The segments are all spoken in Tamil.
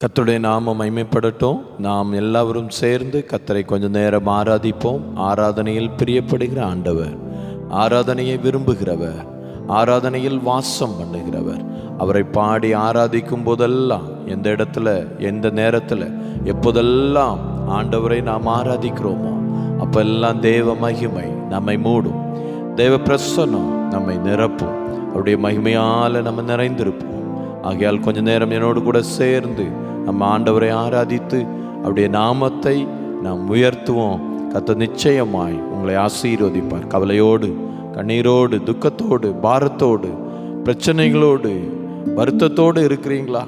கர்த்தருடைய நாமம் மகிமைப்படட்டும். நாம் எல்லாரும் சேர்ந்து கர்த்தரை கொஞ்ச நேரம் ஆராதிப்போம். ஆராதனையில் பிரியப்படுகிற ஆண்டவர், ஆராதனையை விரும்புகிறவர், ஆராதனையில் வாசம் பண்ணுகிறவர். அவரை பாடி ஆராதிக்கும் போதெல்லாம், எந்த இடத்துல, எந்த நேரத்தில், எப்போதெல்லாம் ஆண்டவரை நாம் ஆராதிக்கிறோமோ அப்பெல்லாம் தேவ மகிமை நம்மை மூடும், தேவ பிரசன்னம் நம்மை நிரப்பும். அவருடைய மகிமையால் நம்ம நிறைந்திருப்போம். ஆகையால் கொஞ்ச நேரம் என்னோடு கூட சேர்ந்து நம்ம ஆண்டவரை ஆராதித்து அவருடைய நாமத்தை நாம் உயர்த்துவோம். கர்த்தர் நிச்சயமாய் உங்களை ஆசீர்வதிப்பார். கவலையோடு, கண்ணீரோடு, துக்கத்தோடு, பாரத்தோடு, பிரச்சனைகளோடு, வருத்தத்தோடு இருக்கிறீங்களா?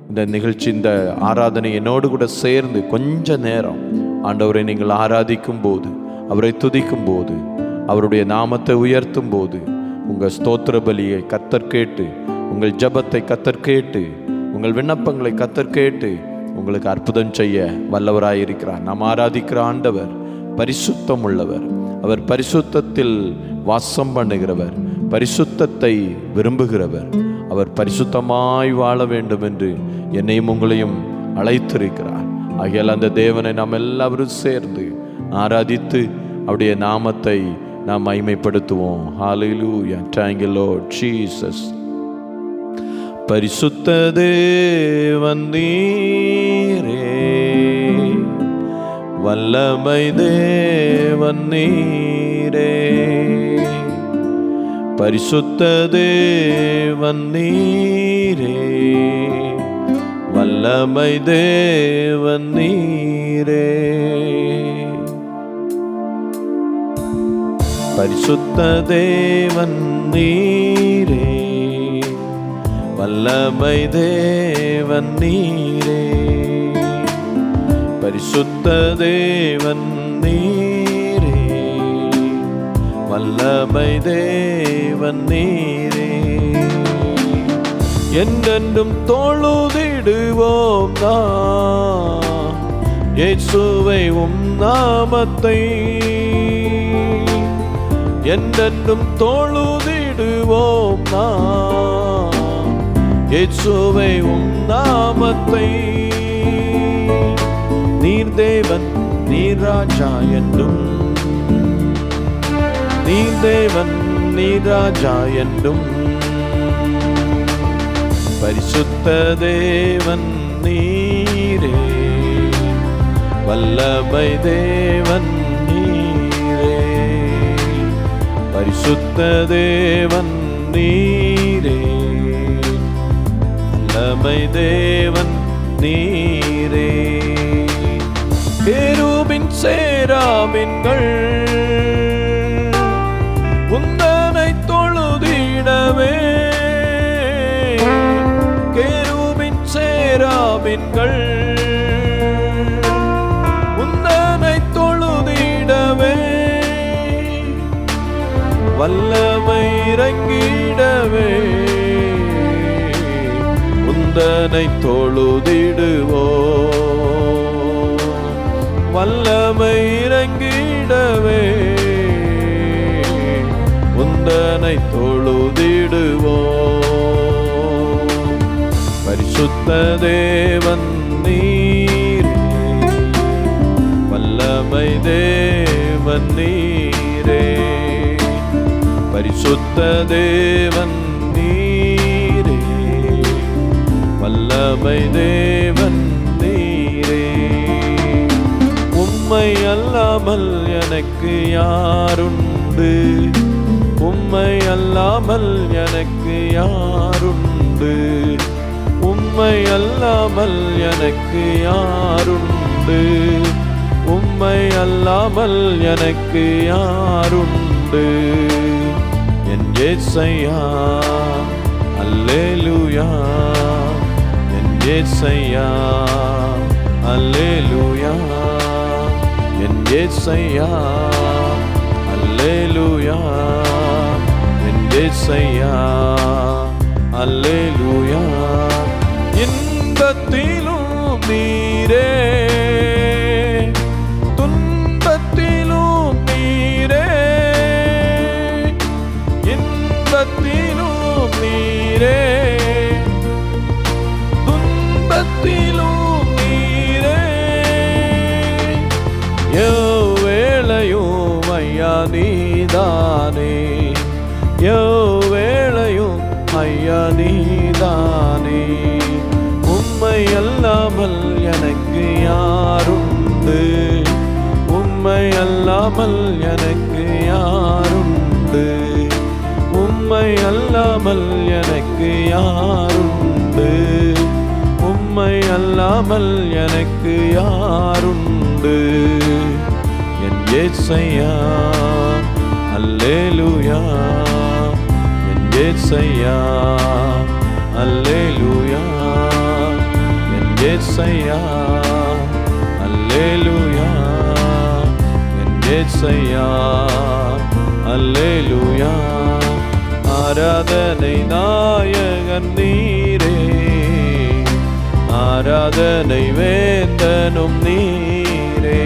இந்த நிகழ்ச்சி, இந்த ஆராதனை என்னோடு கூட சேர்ந்து கொஞ்ச நேரம் ஆண்டவரை நீங்கள் ஆராதிக்கும் போது, அவரை துதிக்கும் போது, அவருடைய நாமத்தை உயர்த்தும் போது, உங்கள் ஸ்தோத்திர பலியை கர்த்தர் கேட்டு, உங்கள் ஜெபத்தை கர்த்தர் கேட்டு, உங்கள் விண்ணப்பங்களை கர்த்தர் கேட்டு உங்களுக்கு அற்புதம் செய்ய வல்லவராயிருக்கிறார். நாம் ஆராதிக்கிற ஆண்டவர் பரிசுத்தம் உள்ளவர். அவர் பரிசுத்தத்தில் வாசம் பண்ணுகிறவர், பரிசுத்தத்தை விரும்புகிறவர். அவர் பரிசுத்தமாய் வாழ வேண்டும் என்று என்னையும் உங்களையும் அழைத்திருக்கிறார். ஆகையால் அந்த தேவனை நாம் எல்லாரும் சேர்ந்து ஆராதித்து அவருடைய நாமத்தை நாம் மகிமைப்படுத்துவோம். ஹல்லேலூயா. Thank you Lord Jesus. பரிசுத்த தேவன் நீரே, வல்லமை தேவன் நீரே, பரிசுத்த தேவன் நீரே, வல்லமை தேவன் நீரே, பரிசுத்த தேவன் நீரே, வல்லமை தேவன் நீரே, பரிசுத்த தேவன் நீரே, வல்லமை தேவன் நீரே. என்றென்றும் தொழுதிடுவோம் நாம் இயேசுவை உம் நாமத்தை, என்றென்றும் தொழுதிடுவோம் நாம் இயேசுவை உம் நாமத்தை. நீர் தேவன், நீர் ராஜா என்றும், நீர் தேவன், நீர் ராஜா என்றும், பரிசுத்த தேவன் நீரே, வல்லமை தேவன் நீரே, பரிசுத்த தேவன் நீரே, வல்லமை தேவன் நீரே. கேருபின் சேராபின்கள் உந்தனை தொழுதிடவே, கேருபின் சேராபின்கள் உந்தனை தொழுதிடவே, வல்லமை இறங்கிடவே, உந்தனை தொழுதிடுவோ, வல்லமை இறங்கிடவே, உந்தனை தொழுதிடுவோ. பரிசுத்த தேவன் நீரே, வல்லமை தேவன் நீரே, பரிசுத்த தேவன் நீரே, வல்லமை தேவன் நீரே. உம்மை அல்லாமல் எனக்கு யாருண்டு, உம்மை அல்லாமல் எனக்கு யாருண்டு, உம்மை அல்லாமல் எனக்கு யாருண்டு, உம்மை அல்லாமல் எனக்கு யாருண்டு. என் இயேசையா அல்லேலூயா, என் இயேசையா அல்லேலூயா, என் இயேசையா அல்லேலூயா, என் இயேசையா அல்லேலூயா. இன்பத்திலும் நீரே, துன்பத்திலும் நீரே, இன்பத்திலும் நீரே, துன்பத்திலும் நீதானே, எவ்வேளையும் ஐயா நீதானே. உம்மை அல்லாமல் எனக்கு யாருண்டு, உம்மை அல்லாமல் எனக்கு யாருண்டு, உம்மை அல்லாமல் எனக்கு யாருண்டு, உம்மை அல்லாமல் எனக்கு யாருண்டு. என் இயேசையா அல்லேலூயா, என் இயேசையா அல்லேலூயா, என் இயேசையா அல்லேலூயா, என் இயேசையா அல்லேலூயா. ஆராதனை நாயகன் நீரே, ஆராதனை வேந்தனும் நீரே,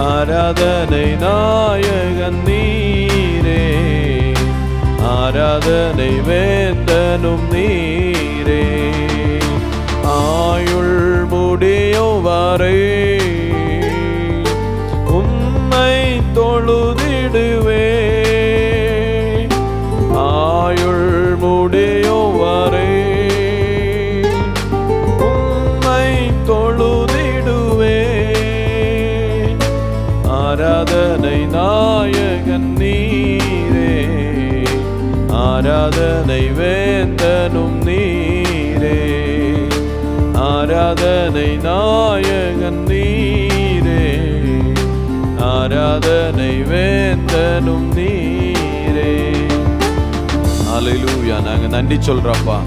ஆராதனை நாயகன் நீரே, ஆராதனை வேந்தனும் நீரே. ஆயுள் முடியும் வரை உம்மை தொழுதிடுவே, ஆயுள் முடியும் வரை உம்மை தொழுதிடுவே. ஆராதனை நாயகன் நீரே, ஆராதனை வேந்தனும் நீரே, ஆராதனை நாயகன் நீரே, ஆராதனை வேந்தனும் நீரே. ஹல்லேலூயா. நாங்கள் நன்றி சொல்றோம்ப்பா,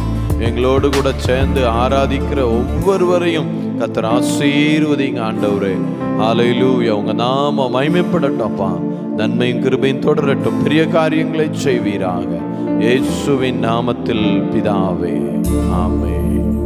எங்களோடு கூட சேர்ந்து ஆராதிக்கிற ஒவ்வொருவரையும் கர்த்தர் ஆசீர்வதிங்க ஆண்டவரே. ஹல்லேலூயா. உங்க நாம மகிமைப்படட்டும்ப்பா, நன்மையும் கிருபையும் தொடரட்டும், பெரிய காரியங்களை செய்வீராக. இயேசுவின் நாமத்தில் பிதாவே, ஆமென்.